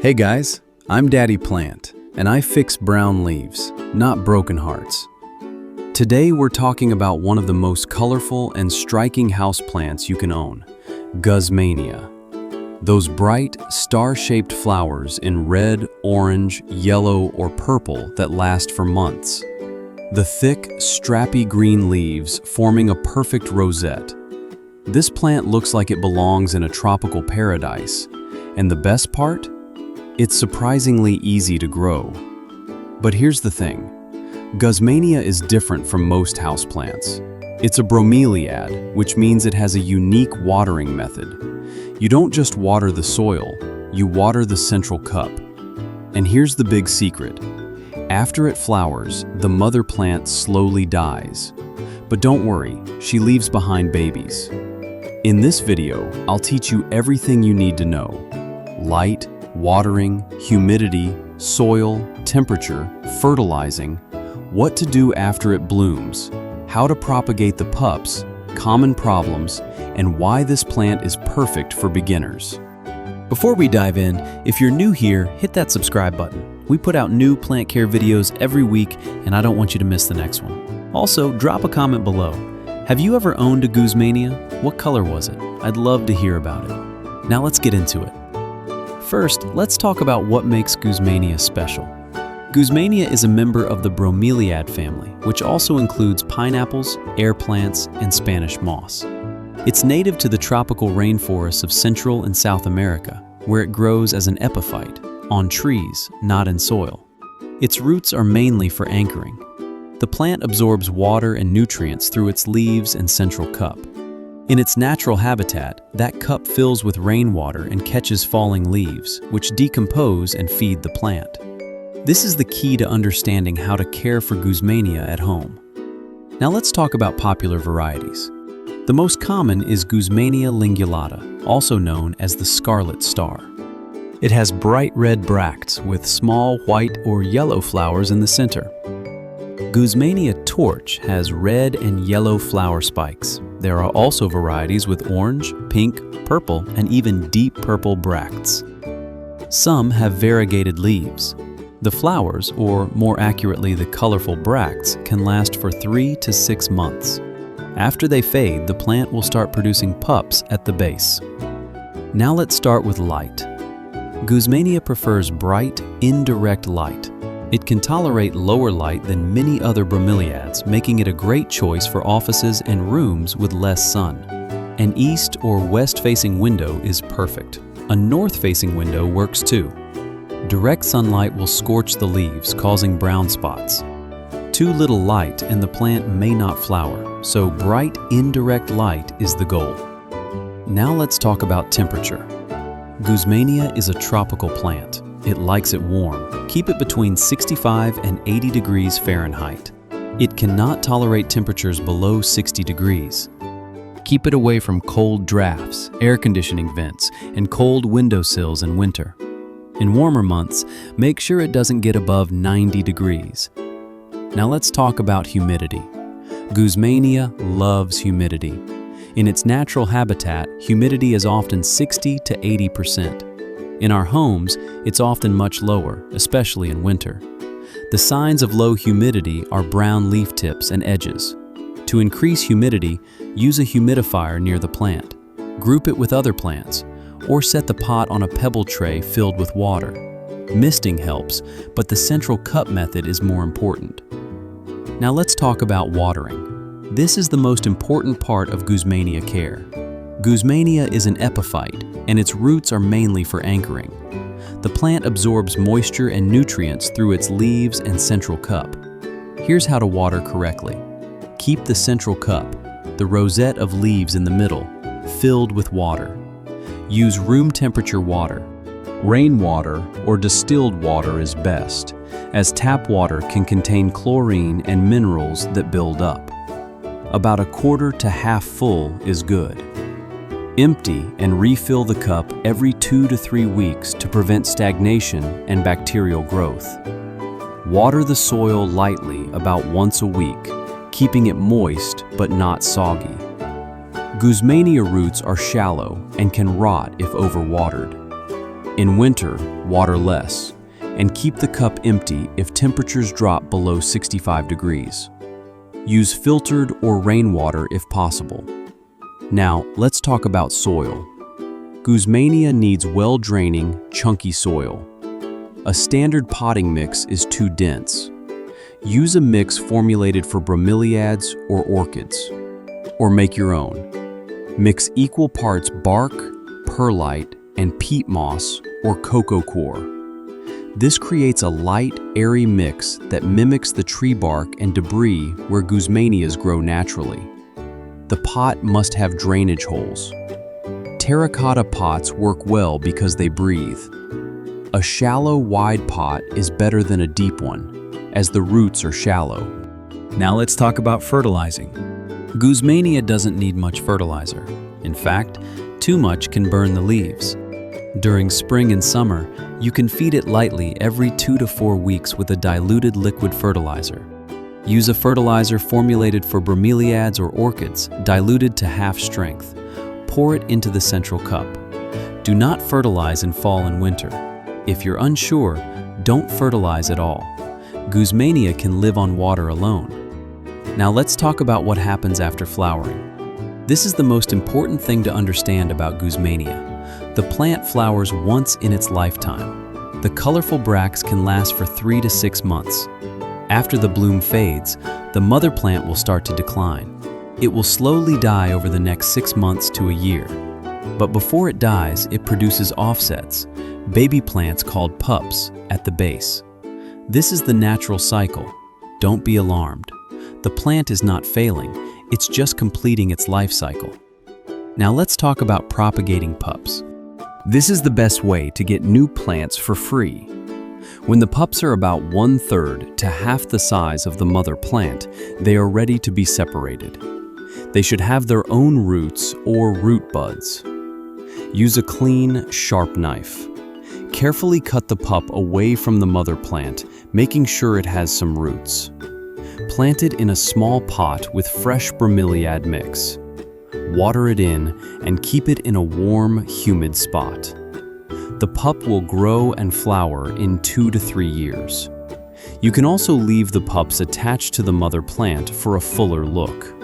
Hey guys, I'm Daddy Plant, and I fix brown leaves, not broken hearts. Today we're talking about one of the most colorful and striking houseplants you can own, Guzmania. Those bright, star-shaped flowers in red, orange, yellow, or purple that last for months. The thick, strappy green leaves forming a perfect rosette. This plant looks like it belongs in a tropical paradise, and the best part? It's surprisingly easy to grow. But here's the thing. Guzmania is different from most houseplants. It's a bromeliad, which means it has a unique watering method. You don't just water the soil, you water the central cup. And here's the big secret. After it flowers, the mother plant slowly dies. But don't worry, she leaves behind babies. In this video, I'll teach you everything you need to know. Light, watering, humidity, soil, temperature, fertilizing, what to do after it blooms, how to propagate the pups, common problems, and why this plant is perfect for beginners. Before we dive in, if you're new here, hit that subscribe button. We put out new plant care videos every week, and I don't want you to miss the next one. Also, drop a comment below. Have you ever owned a Guzmania? What color was it? I'd love to hear about it. Now let's get into it. First, let's talk about what makes Guzmania special. Guzmania is a member of the Bromeliad family, which also includes pineapples, air plants, and Spanish moss. It's native to the tropical rainforests of Central and South America, where it grows as an epiphyte, on trees, not in soil. Its roots are mainly for anchoring. The plant absorbs water and nutrients through its leaves and central cup. In its natural habitat, that cup fills with rainwater and catches falling leaves, which decompose and feed the plant. This is the key to understanding how to care for Guzmania at home. Now let's talk about popular varieties. The most common is Guzmania lingulata, also known as the Scarlet star. It has bright red bracts with small white or yellow flowers in the center. Guzmania torch has red and yellow flower spikes. There are also varieties with orange, pink, purple, and even deep purple bracts. Some have variegated leaves. The flowers, or more accurately the colorful bracts, can last for 3 to 6 months. After they fade, the plant will start producing pups at the base. Now let's start with light. Guzmania prefers bright, indirect light. It can tolerate lower light than many other bromeliads, making it a great choice for offices and rooms with less sun. An east or west-facing window is perfect. A north-facing window works too. Direct sunlight will scorch the leaves, causing brown spots. Too little light and the plant may not flower, so bright, indirect light is the goal. Now let's talk about temperature. Guzmania is a tropical plant. It likes it warm. Keep it between 65 and 80 degrees Fahrenheit. It cannot tolerate temperatures below 60 degrees. Keep it away from cold drafts, air conditioning vents, and cold windowsills in winter. In warmer months, make sure it doesn't get above 90 degrees. Now let's talk about humidity. Guzmania loves humidity. In its natural habitat, humidity is often 60 to 80%. In our homes, it's often much lower, especially in winter. The signs of low humidity are brown leaf tips and edges. To increase humidity, use a humidifier near the plant. Group it with other plants, or set the pot on a pebble tray filled with water. Misting helps, but the central cup method is more important. Now let's talk about watering. This is the most important part of Guzmania care. Guzmania is an epiphyte, and its roots are mainly for anchoring. The plant absorbs moisture and nutrients through its leaves and central cup. Here's how to water correctly. Keep the central cup, the rosette of leaves in the middle, filled with water. Use room temperature water. Rainwater or distilled water is best, as tap water can contain chlorine and minerals that build up. About a quarter to half full is good. Empty and refill the cup every 2 to 3 weeks to prevent stagnation and bacterial growth. Water the soil lightly about once a week, keeping it moist but not soggy. Guzmania roots are shallow and can rot if overwatered. In winter, water less, and keep the cup empty if temperatures drop below 65 degrees. Use filtered or rainwater if possible. Now, let's talk about soil. Guzmania needs well-draining, chunky soil. A standard potting mix is too dense. Use a mix formulated for bromeliads or orchids, or make your own. Mix equal parts bark, perlite, and peat moss or cocoa coir. This creates a light, airy mix that mimics the tree bark and debris where Guzmanias grow naturally. The pot must have drainage holes. Terracotta pots work well because they breathe. A shallow, wide pot is better than a deep one, as the roots are shallow. Now let's talk about fertilizing. Guzmania doesn't need much fertilizer. In fact, too much can burn the leaves. During spring and summer, you can feed it lightly every 2 to 4 weeks with a diluted liquid fertilizer. Use a fertilizer formulated for bromeliads or orchids, diluted to half strength. Pour it into the central cup. Do not fertilize in fall and winter. If you're unsure, don't fertilize at all. Guzmania can live on water alone. Now let's talk about what happens after flowering. This is the most important thing to understand about Guzmania. The plant flowers once in its lifetime. The colorful bracts can last for 3 to 6 months. After the bloom fades, the mother plant will start to decline. It will slowly die over the next 6 months to a year. But before it dies, it produces offsets, baby plants called pups, at the base. This is the natural cycle. Don't be alarmed. The plant is not failing, it's just completing its life cycle. Now let's talk about propagating pups. This is the best way to get new plants for free. When the pups are about 1/3 to half the size of the mother plant, they are ready to be separated. They should have their own roots or root buds. Use a clean, sharp knife. Carefully cut the pup away from the mother plant, making sure it has some roots. Plant it in a small pot with fresh bromeliad mix. Water it in and keep it in a warm, humid spot. The pup will grow and flower in 2 to 3 years. You can also leave the pups attached to the mother plant for a fuller look.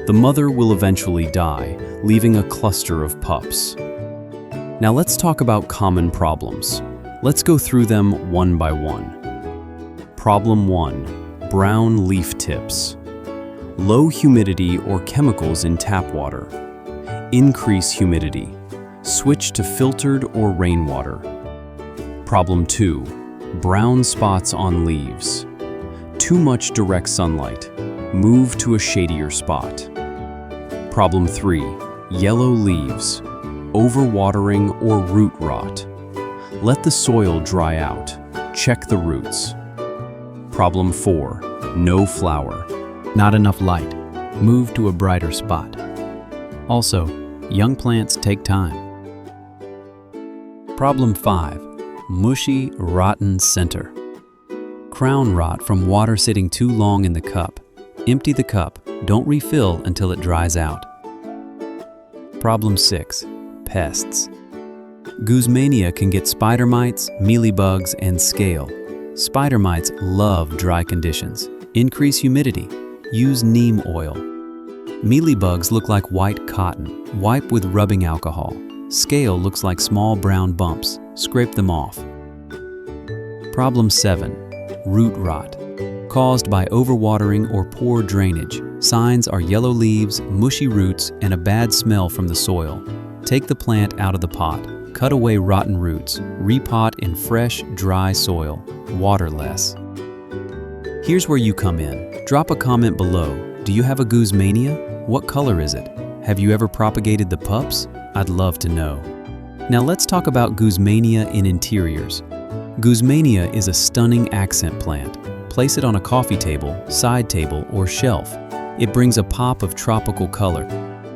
The mother will eventually die, leaving a cluster of pups. Now let's talk about common problems. Let's go through them one by one. Problem 1. Brown leaf tips. Low humidity or chemicals in tap water. Increase humidity. Switch to filtered or rainwater. Problem 2. Brown spots on leaves. Too much direct sunlight. Move to a shadier spot. Problem 3. Yellow leaves. Overwatering or root rot. Let the soil dry out. Check the roots. Problem 4. No flower. Not enough light. Move to a brighter spot. Also, young plants take time. Problem 5. Mushy, rotten center. Crown rot from water sitting too long in the cup. Empty the cup. Don't refill until it dries out. Problem 6. Pests. Guzmania can get spider mites, mealybugs, and scale. Spider mites love dry conditions. Increase humidity. Use neem oil. Mealybugs look like white cotton. Wipe with rubbing alcohol. Scale looks like small brown bumps. Scrape them off. Problem 7. Root rot. Caused by overwatering or poor drainage. Signs are yellow leaves, mushy roots, and a bad smell from the soil. Take the plant out of the pot. Cut away rotten roots. Repot in fresh, dry soil. Water less. Here's where you come in. Drop a comment below. Do you have a Guzmania? What color is it? Have you ever propagated the pups? I'd love to know. Now let's talk about Guzmania in interiors. Guzmania is a stunning accent plant. Place it on a coffee table, side table, or shelf. It brings a pop of tropical color.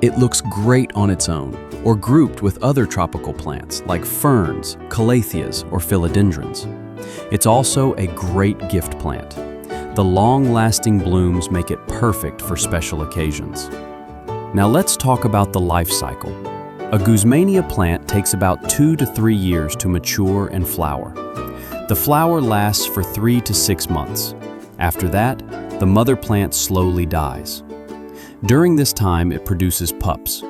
It looks great on its own, or grouped with other tropical plants like ferns, calatheas, or philodendrons. It's also a great gift plant. The long-lasting blooms make it perfect for special occasions. Now let's talk about the life cycle. A Guzmania plant takes about 2 to 3 years to mature and flower. The flower lasts for 3 to 6 months. After that, the mother plant slowly dies. During this time, it produces pups.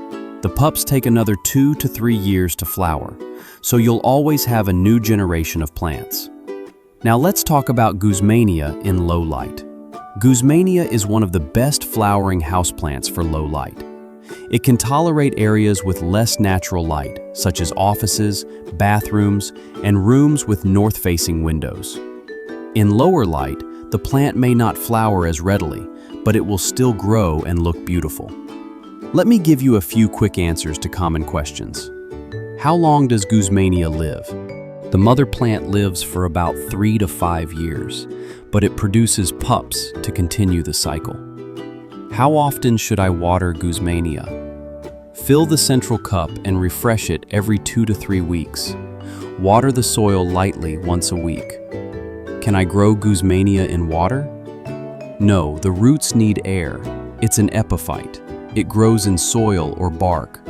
The pups take another 2 to 3 years to flower, so you'll always have a new generation of plants. Now let's talk about Guzmania in low light. Guzmania is one of the best flowering houseplants for low light. It can tolerate areas with less natural light, such as offices, bathrooms, and rooms with north-facing windows. In lower light, the plant may not flower as readily, but it will still grow and look beautiful. Let me give you a few quick answers to common questions. How long does Guzmania live? The mother plant lives for about 3 to 5 years, but it produces pups to continue the cycle. How often should I water Guzmania? Fill the central cup and refresh it every 2 to 3 weeks. Water the soil lightly once a week. Can I grow Guzmania in water? No, the roots need air. It's an epiphyte. It grows in soil or bark.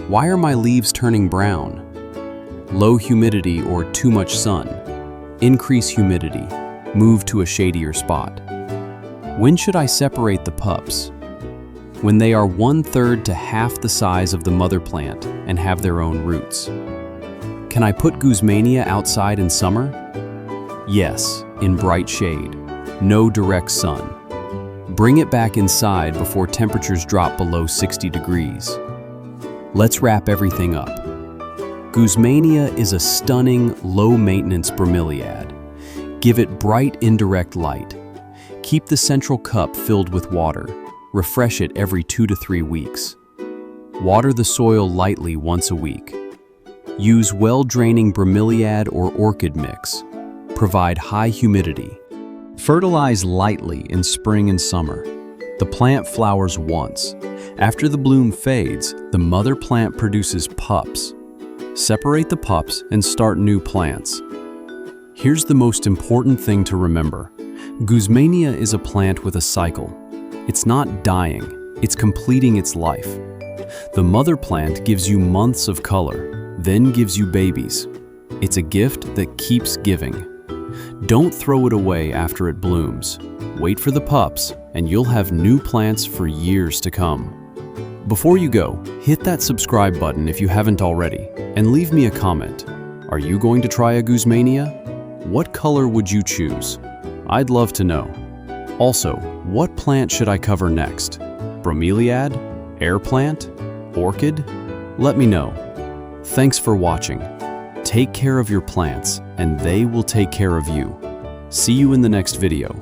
Why are my leaves turning brown? Low humidity or too much sun. Increase humidity. Move to a shadier spot. When should I separate the pups? When they are 1/3 to half the size of the mother plant and have their own roots. Can I put Guzmania outside in summer? Yes, in bright shade. No direct sun. Bring it back inside before temperatures drop below 60 degrees. Let's wrap everything up. Guzmania is a stunning, low-maintenance bromeliad. Give it bright, indirect light. Keep the central cup filled with water. Refresh it every 2 to 3 weeks. Water the soil lightly once a week. Use well-draining bromeliad or orchid mix. Provide high humidity. Fertilize lightly in spring and summer. The plant flowers once. After the bloom fades, the mother plant produces pups. Separate the pups and start new plants. Here's the most important thing to remember. Guzmania is a plant with a cycle. It's not dying, it's completing its life. The mother plant gives you months of color, then gives you babies. It's a gift that keeps giving. Don't throw it away after it blooms. Wait for the pups, and you'll have new plants for years to come. Before you go, hit that subscribe button if you haven't already, and leave me a comment. Are you going to try a Guzmania? What color would you choose? I'd love to know. Also, what plant should I cover next? Bromeliad? Air plant? Orchid? Let me know. Thanks for watching. Take care of your plants, and they will take care of you. See you in the next video.